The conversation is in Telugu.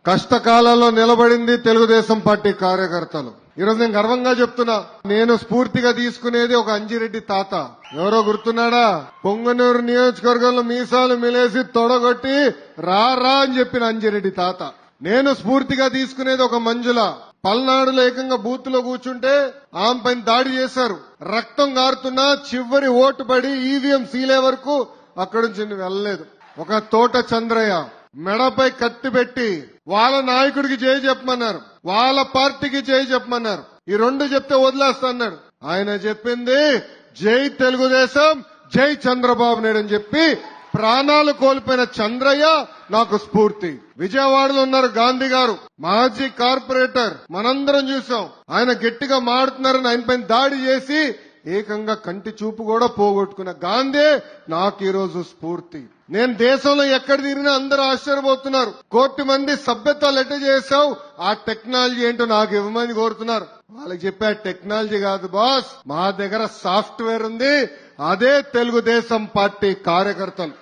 కష్టకాలంలో నిలబడింది తెలుగుదేశం పార్టీ కార్యకర్తలు. ఈరోజు నేను గర్వంగా చెప్తున్నా, నేను స్ఫూర్తిగా తీసుకునేది ఒక అంజిరెడ్డి తాత. ఎవరో గుర్తున్నాడా? పొంగనూరు నియోజకవర్గంలో మీసాలు మిలేసి తొడగొట్టి రా అని చెప్పిన అంజిరెడ్డి తాత. నేను స్ఫూర్తిగా తీసుకునేది ఒక మంజుల. పల్నాడులో ఏకంగా బూత్ లో కూర్చుంటే ఆమె పైన దాడి చేశారు. రక్తం గారుతున్నా చివరి ఓటు పడి ఈవీఎం సీలే వరకు అక్కడి నుంచి వెళ్ళలేదు. ఒక తోట చంద్రయ్య మెడపై కత్తి పెట్టి వాళ్ళ నాయకుడికి జై చెప్పమన్నారు, వాళ్ళ పార్టీకి జై చెప్పమన్నారు. ఈ రెండు చెప్తే వదిలేస్తా అన్నాడు. ఆయన చెప్పింది జై తెలుగుదేశం, జై చంద్రబాబు నాయుడు అని చెప్పి ప్రాణాలు కోల్పోయిన చంద్రయ్య నాకు స్ఫూర్తి. విజయవాడలో ఉన్నారు గాంధీ గారు, మాజీ కార్పొరేటర్. మనందరం చూసాం. ఆయన గట్టిగా మాడుతున్నారని ఆయన పైన దాడి చేసి ఏకంగా కంటి చూపు కూడా పోగొట్టుకున్న గాంధీ నాకు ఈ రోజు స్ఫూర్తి. నేను దేశంలో ఎక్కడ తిరిగినా అందరూ ఆశ్చర్యపోతున్నారు. 1 కోటి మంది సభ్యత్వాలు ఎట్ట చేశావు, ఆ టెక్నాలజీ ఏంటో నాకు ఇవ్వమని కోరుతున్నారు. వాళ్ళకి చెప్పే టెక్నాలజీ కాదు బాస్, మా దగ్గర సాఫ్ట్వేర్ ఉంది. అదే తెలుగుదేశం పార్టీ కార్యకర్తలు.